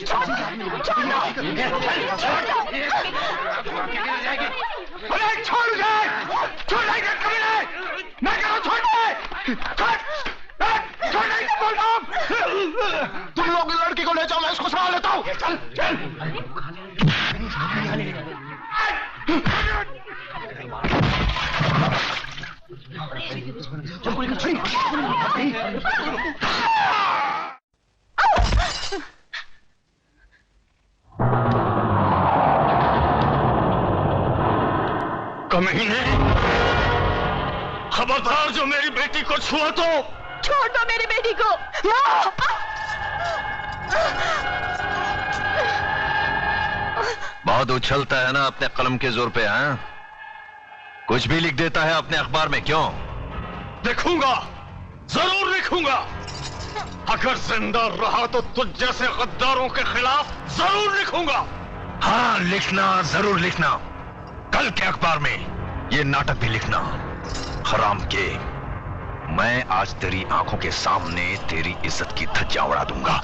छोड़ जाए, छोड़ नहीं कमीने, मैं कह रहा हूँ छोड़ दे, छोड़ नहीं बोल रहा हूँ। तुम लोग लड़की को ले जाओ, मैं इसको संभाल लेता हूँ। चल चल। कमीने, खबरदार जो मेरी बेटी को छुआ तो छोड़ दो मेरी बेटी को। बहुत उछलता है ना अपने कलम के जोर पे, हाँ? कुछ भी लिख देता है अपने अखबार में, क्यों? लिखूंगा, जरूर लिखूंगा। अगर जिंदा रहा तो तुझ जैसे गद्दारों के खिलाफ जरूर लिखूंगा। हाँ, लिखना, जरूर लिखना। कल के अखबार में ये नाटक भी लिखना। हराम के, मैं आज तेरी आंखों के सामने तेरी इज्जत की धज्जियां उड़ा दूंगा।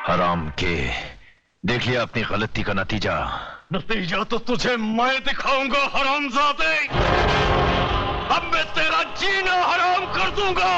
हराम के, देख लिया अपनी गलती का नतीजा। नतीजा तो तुझे मैं दिखाऊंगा हरामजादे। अब मैं तेरा जीना हराम कर दूंगा।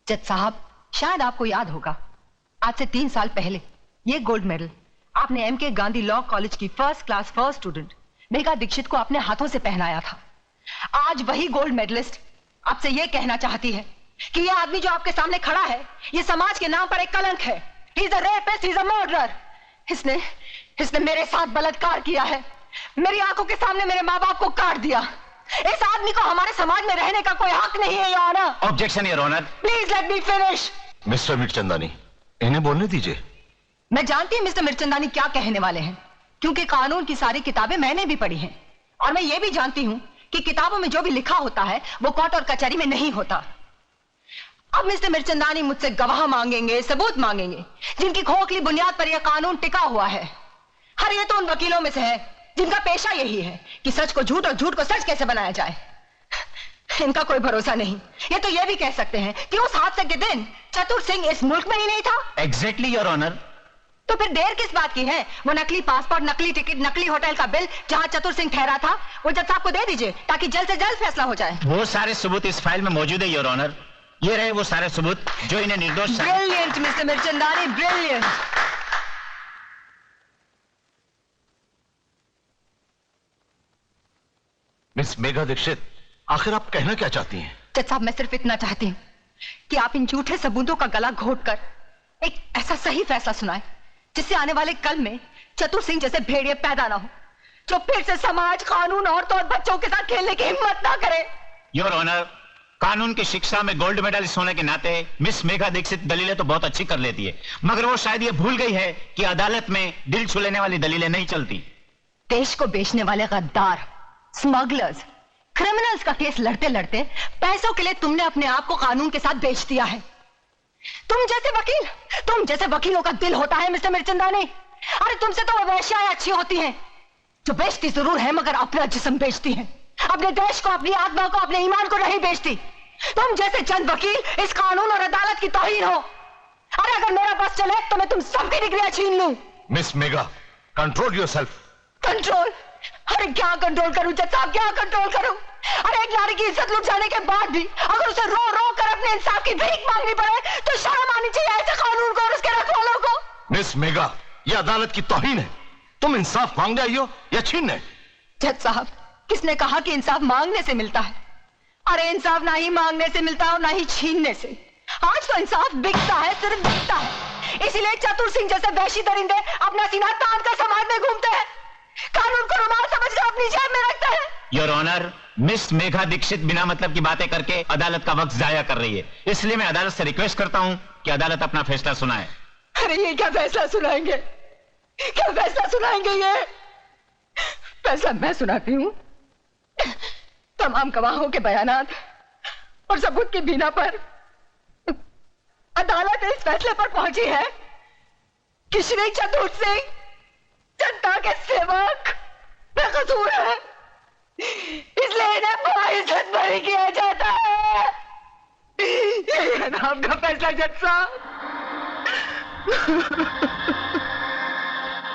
जज साहब, शायद आपको याद होगा, आज से 3 साल पहले ये गोल्ड मेडल आपने एमके गांधी लॉ कॉलेज की first class first student Megha Dikshit को अपने हाथों से पहनाया था। आज वही गोल्ड मेडलिस्ट आपसे ये कहना चाहती है कि ये आदमी जो आपके सामने खड़ा है, ये समाज के नाम पर एक कलंक है। He is a rapist, he is a murderer. इसने मेरे साथ बलात्कार किया है, मेरी आंखों के सामने मेरे माँ बाप को काट दिया। इस आदमी को हमारे समाज में रहने का कोई हक नहीं है, your honour. Objection, your honour. Please let me finish. Mister Mirchandani, इन्हें बोलने दीजिए। मैं जानती हूं मिस्टर मिर्चंदानी क्या कहने वाले हैं, क्योंकि कानून की सारी किताबें मैंने भी पढ़ी हैं, और मैं ये भी जानती हूं कि किताबों में जो भी लिखा होता है वो कोर्ट और कचहरी में नहीं होता। अब मिस्टर मिर्चंदानी मुझसे गवाह मांगेंगे, सबूत मांगेंगे, जिनकी खोखली बुनियाद पर यह कानून टिका हुआ है। हर ये तो उन वकीलों में से है जिनका पेशा यही है कि सच को झूठ और झूठ को सच कैसे बनाया जाए। इनका कोई भरोसा नहीं। ये तो ये भी कह सकते हैं कि उस हादसे के दिन चतुर सिंह इस मुल्क में ही नहीं था। Exactly your honour. तो फिर देर किस बात की है? वो नकली पासपोर्ट, नकली टिकट, नकली होटल का बिल जहां चतुर सिंह ठहरा था, वो जज साहब को दे दीजिए ताकि जल्द से जल्द फैसला हो जाए। वो सारे सबूत इस फाइल में मौजूद है योर ऑनर। ये रहे वो सारे सबूत जो इन्हें निर्दोष। Brilliant mister Mirchandani, brilliant. Miss Megha Dikshit, आखिर आप कहना क्या चाहती हैं? जज साहब, मैं सिर्फ इतना चाहती हूँ कि आप इन झूठे सबूतों का गला घोटकर एक ऐसा सही फैसला सुनाएं जिससे आने वाले कल में चतुर सिंह जैसे भेड़िए पैदा ना हो, जो फिर से समाज, कानून, औरतों और बच्चों के साथ खेलने की हिम्मत ना करे। योर ऑनर, कानून की शिक्षा में गोल्ड मेडलिस्ट होने के नाते मिस मेघा दीक्षित दलीलें तो बहुत अच्छी कर लेती है, मगर वो शायद ये भूल गई है कि अदालत में दिल छू लेने वाली दलीलें नहीं चलती। देश को बेचने वाले गद्दार, स्मगलर्स, क्रिमिनल्स का केस लड़ते लड़ते पैसों के लिए तुमने अपने आप को कानून के साथ बेच दिया है। तुम जैसे वकीलों का दिल होता है मिस्टर मिर्चंदानी। अरे तुमसे तो वो वेश्याएं अच्छी होती हैं जो बेचती जरूर है मगर अपना जिस्म बेचती है, अपने देश को, अपनी आत्मा को, अपने ईमान को नहीं बेचती। तुम जैसे चंद वकील इस कानून और अदालत की तौहीन हो। अरे अगर मेरा बस चले तो मैं तुम सबकी डिग्रियां छीन लूं। Miss Megha, control yourself. Control? अरे क्या कंट्रोल करूं जज साहब, क्या कंट्रोल करूं? अरे एक नारी की इज्जत लुट जाने के बाद भी अगर उसे रो रो कर अपने इंसाफ की भीख मांगनी पड़े तो शर्म आनी चाहिए ऐसे कानून को और उसके रखवालों को। मिस मेघा, ये अदालत की तौहीन है। तुम इंसाफ मांगने आई हो या छीनने? जज साहब, किसने कहा कि इंसाफ मांगने से मिलता है? अरे इंसाफ ना ही मांगने से मिलता है और ना ही छीनने से। आज तो इंसाफ बिकता है, सिर्फ बिकता है। इसीलिए चतुर सिंह जैसे वैशी दरिंदे अपना सीना तान कर समाज में घूमते हैं, कानून को रुमाल समझकर अपनी जेब में रखते हैं। Your honour, miss Megha Dikshit बिना मतलब की बातें करके अदालत का वक्त जाया कर रही है, इसलिए मैं अदालत से रिक्वेस्ट करता हूं कि अदालत अपना फैसला सुनाए। अरे ये क्या फैसला सुनाएंगे? क्या फैसला सुनाएंगे? ये फैसला मैं सुनाती हूँ। तमाम गवाहों के बयानात और सबूत की बिना पर अदालत इस फैसले पर पहुंची है कि श्री चतुर सिंह जनता के सेवक बेकसूर है, इसलिए इन्हें बाइज्जत बरी किया जाता है। ये है ना आपका फैसला जज साहब?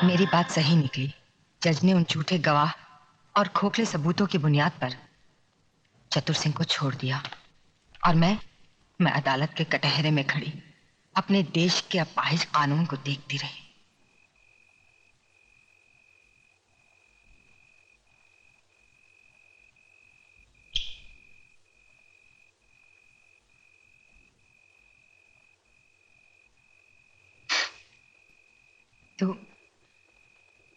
मेरी बात सही निकली। जज ने उन झूठे गवाह और खोखले सबूतों की बुनियाद पर चतुर सिंह को छोड़ दिया और मैं अदालत के कटहरे में खड़ी अपने देश के अपाहिज कानून को देखती रही।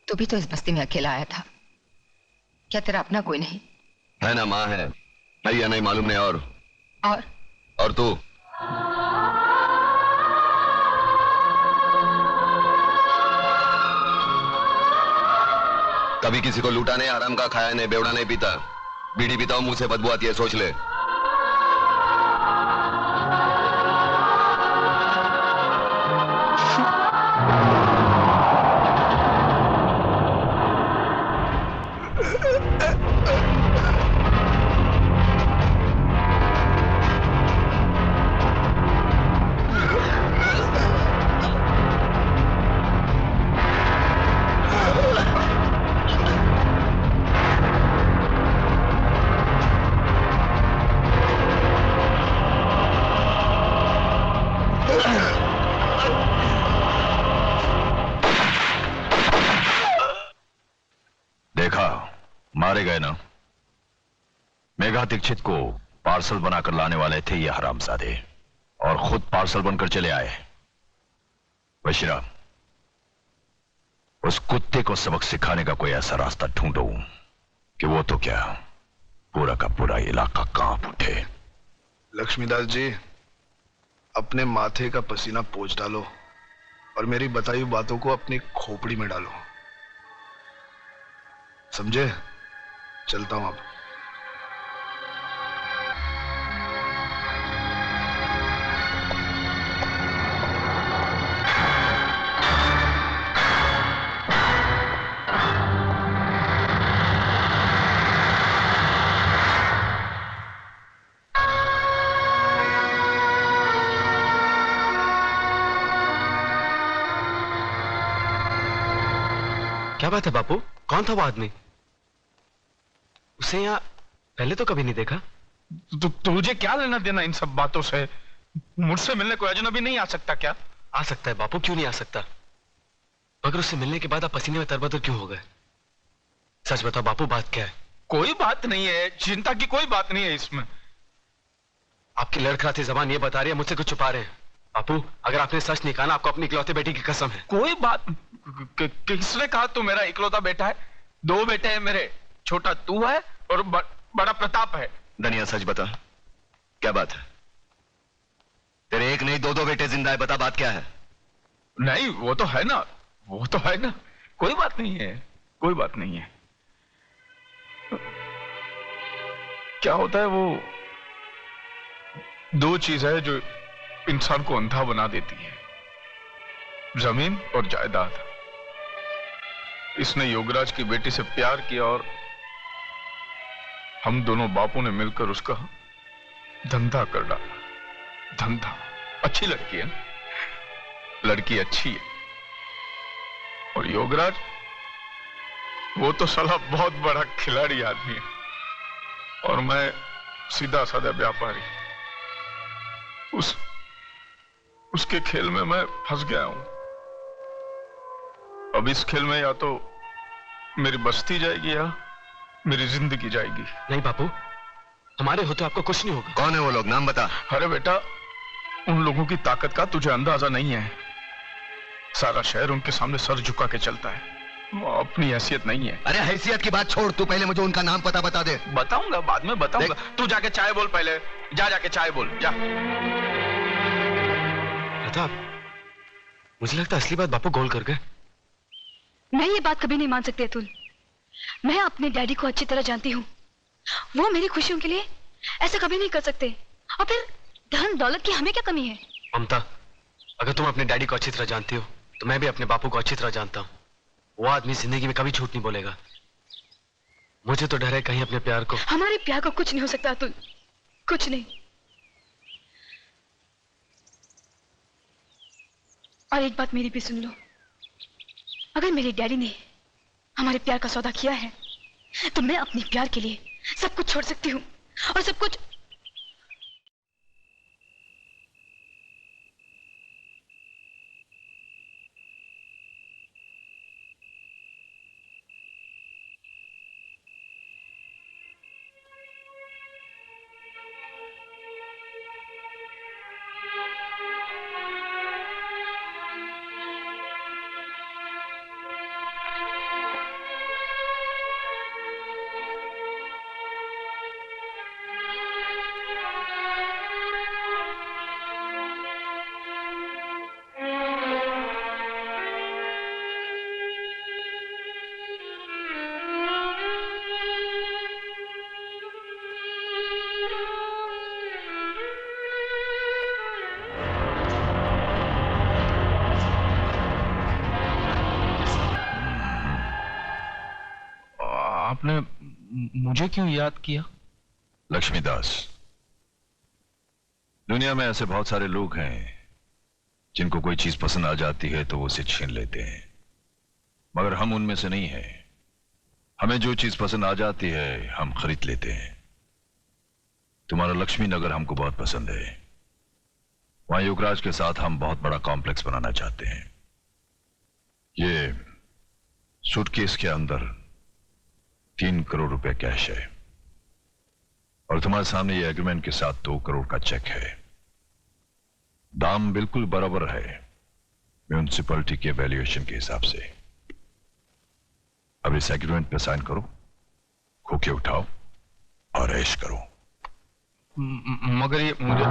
तू भी तो इस बस्ती में अकेला आया था, क्या तेरा अपना कोई नहीं? है ना, माँ है या नहीं मालूम नहीं। और तू? कभी किसी को लूटा नहीं, हराम का खाया नहीं, बेवड़ा नहीं पीता, बीड़ी पीता हूं, मुंह से बदबू आती है, सोच ले। मारे गए ना? मेघा दीक्षित को पार्सल बनाकर लाने वाले थे ये हरामजादे और खुद पार्सल बनकर चले आए। बशीरा, उस कुत्ते को सबक सिखाने का कोई ऐसा रास्ता ढूंढो कि वो तो क्या पूरा का पूरा इलाका कांप उठे। लक्ष्मीदास जी, अपने माथे का पसीना पोंछ डालो और मेरी बताई बातों को अपनी खोपड़ी में डालो, समझे? चलता हूं अब। क्या बात है बापू, कौन था वो आदमी? उसे यहाँ पहले तो कभी नहीं देखा। तुझे क्या लेना देना इन सब बातों से? मुझसे मिलने कोई अजनबी नहीं आ सकता क्या? आ सकता है बापू, क्यों नहीं आ सकता? मगर उससे मिलने के बाद आप पसीने में तरबतर क्यों हो गए? सच बताओ बापू, बात क्या है? कोई बात नहीं है, चिंता की कोई बात नहीं है इसमें। आपकी लड़खड़ाती जबान ये बता रही है मुझसे कुछ छुपा रहे हैं। बापू, अगर आपने सच नहीं कहा ना, आपको अपनी इकलौते बेटी की कसम है। कोई बात किसने कहा तू मेरा इकलौता बेटा है? दो बेटे हैं मेरे, छोटा तू है और बड़ा प्रताप है। दनिया सच बता, क्या बात है? तेरे एक नहीं दो बेटे जिंदा है, बता बात क्या है? नहीं वो तो है ना, वो तो है ना, कोई बात नहीं है, कोई बात नहीं है। क्या होता है, वो दो चीज है जो इंसान को अंधा बना देती है, जमीन और जायदाद। इसने योगराज की बेटी से प्यार किया और हम दोनों बापों ने मिलकर उसका धंधा कर डाला। धंधा। अच्छी लड़की है, लड़की अच्छी है। और योगराज, वो तो साला बहुत बड़ा खिलाड़ी आदमी है और मैं सीधा साधा व्यापारी। उसके खेल में मैं फंस गया हूं। अब इस खेल में या तो मेरी बस्ती जाएगी या मेरी जिंदगी जाएगी। नहीं बापू, हमारे होते आपको कुछ नहीं होगा। कौन है वो लोग, नाम बता। अरे बेटा, उन लोगों की ताकत का तुझे अंदाजा नहीं है। सारा शहर उनके सामने सर झुका के चलता है। वो अपनी हैसियत नहीं है। अरे हैसियत की बात छोड़, तू पहले मुझे उनका नाम पता बता दे। बताऊंगा, बाद में बताऊंगा। तू जाके चाय बोल पहले। जाके चाय बोल, जा। प्रताप, मुझे लगता है असली बात बापू गोल कर गए। मैं ये बात कभी नहीं मान सकती अतुल। मैं अपने डैडी को अच्छी तरह जानती हूँ। वो मेरी खुशियों के लिए ऐसा कभी नहीं कर सकते। और फिर धन दौलत की हमें क्या कमी है? ममता, अगर तुम अपने डैडी को अच्छी तरह जानती हो तो मैं भी अपने बापू को अच्छी तरह जानता हूँ। वो आदमी जिंदगी में कभी झूठ नहीं बोलेगा। मुझे तो डर है कहीं अपने प्यार को। हमारे प्यार को कुछ नहीं हो सकता अतुल, कुछ नहीं। और एक बात मेरी भी सुन लो, अगर मेरे डैडी ने हमारे प्यार का सौदा किया है तो मैं अपने प्यार के लिए सब कुछ छोड़ सकती हूँ। और सब कुछ आपने मुझे क्यों याद किया? लक्ष्मीदास, दुनिया में ऐसे बहुत सारे लोग हैं जिनको कोई चीज पसंद आ जाती है तो वो उसे छीन लेते हैं, मगर हम उनमें से नहीं हैं। हमें जो चीज पसंद आ जाती है हम खरीद लेते हैं। तुम्हारा लक्ष्मी नगर हमको बहुत पसंद है। वहां युगराज के साथ हम बहुत बड़ा कॉम्प्लेक्स बनाना चाहते हैं। ये सूटकेस के अंदर 3 करोड़ रुपए कैश है और तुम्हारे सामने ये एग्रीमेंट के साथ 2 करोड़ का चेक है। दाम बिल्कुल बराबर है म्यूनिसिपैलिटी के वैल्यूएशन के हिसाब से। अब इस एग्रीमेंट पे साइन करो, खोके उठाओ और ऐश करो। मगर ये मुझे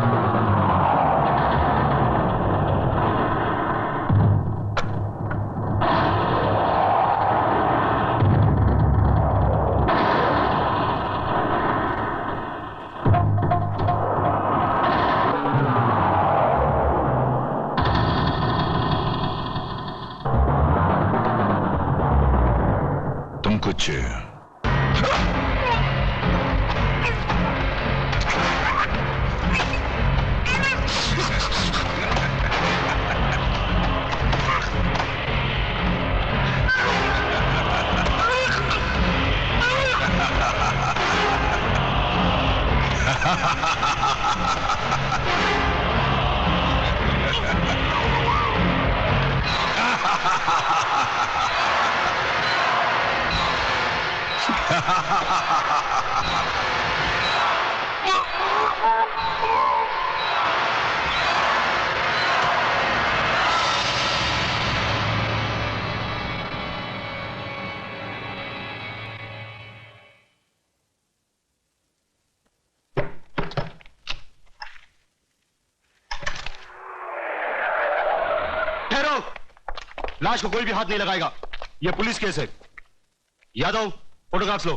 कुछ लाश को कोई भी हाथ नहीं लगाएगा। यह पुलिस केस है। यादव, फोटोग्राफ्स लो।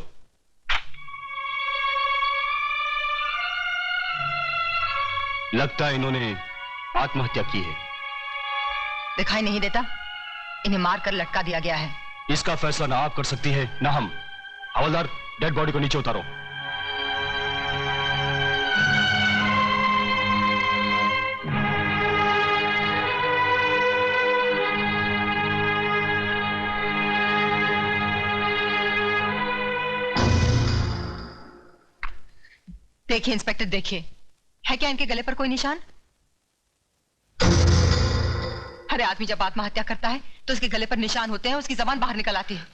लगता है इन्होंने आत्महत्या की है। दिखाई नहीं देता? इन्हें मारकर लटका दिया गया है। इसका फैसला ना आप कर सकती है ना हम। हवलदार, डेड बॉडी को नीचे उतारो। देखिए इंस्पेक्टर, देखिए, है क्या इनके गले पर कोई निशान? अरे आदमी जब आत्महत्या करता है तो उसके गले पर निशान होते हैं, उसकी जबान बाहर निकल आती है।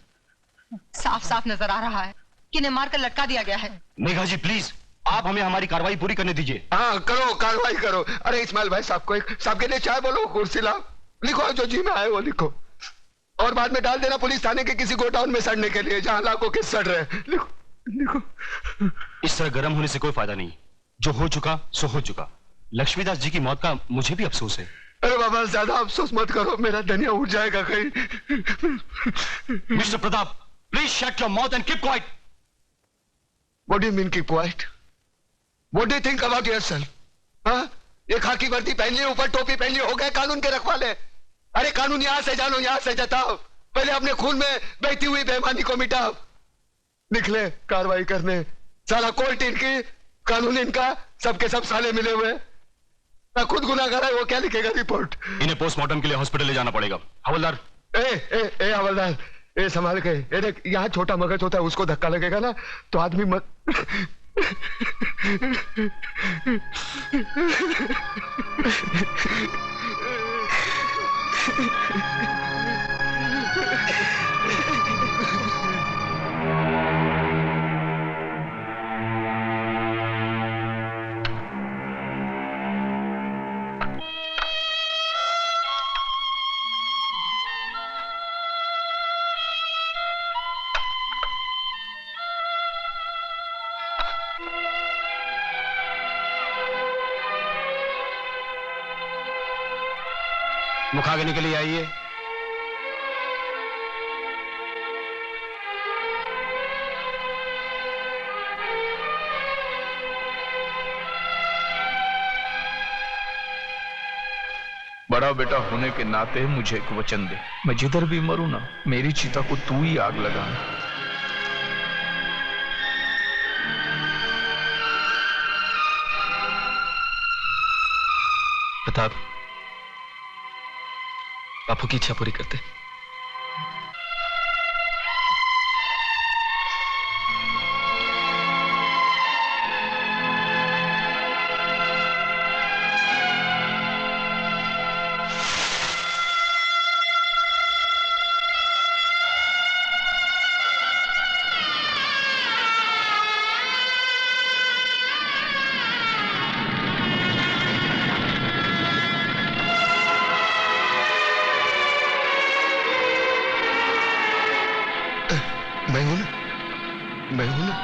साफ साफ नजर आ रहा है कि इन्हें मारकर लटका दिया गया है। मेघा जी प्लीज, आप हमें हमारी कार्रवाई पूरी करने दीजिए। हाँ करो, कार्रवाई करो। अरे इस्माइल भाई साहब को साहब के लिए चाय बोलो, कुर्सी लाओ, लिखो जो जी में आए वो लिखो, और बाद में डाल देना पुलिस थाने के किसी गोडाउन में सड़ने के लिए जहां लाखों के सड़ रहे हैं। लिखो लिखो। इस तरह गर्म होने से कोई फायदा नहीं, जो हो चुका सो हो चुका। लक्ष्मीदास जी की मौत का मुझे भी अफसोस है। अरे बाबा ज्यादा अफसोस मत करो, मेरा धनिया उठ जाएगा कहीं। Mister Pratap, please shut your mouth and keep quiet. What do you mean keep quiet? What do you think about yourself? हाँ? ये खाकी वर्दी पहन ली, ऊपर टोपी पहन ली, हो गए कानून के रखवाले। अरे कानून यहां से जानो, यहां से जताओ, पहले अपने खून में बहती हुई बेईमानी को मिटाओ, निकले कार्रवाई करने। साला कोर्ट इनकी, कानून इनका, सबके सब साले मिले हुए। ना खुद गुनाहगार है, वो क्या लिखेगा रिपोर्ट? इन्हें पोस्टमार्टम के लिए हॉस्पिटल ले जाना पड़ेगा। हवलदार। ए हवलदार, ए संभाल के। ए देख, यहाँ छोटा मगज होता है, उसको धक्का लगेगा ना तो आदमी मत। मुखाग्नि के लिए आइए। बड़ा बेटा होने के नाते मुझे एक वचन दे, मैं जिधर भी मरूं ना, मेरी चिता को तू ही आग लगाना। प्रताप, बापू की इच्छा पूरी करते। मैं हूं ना।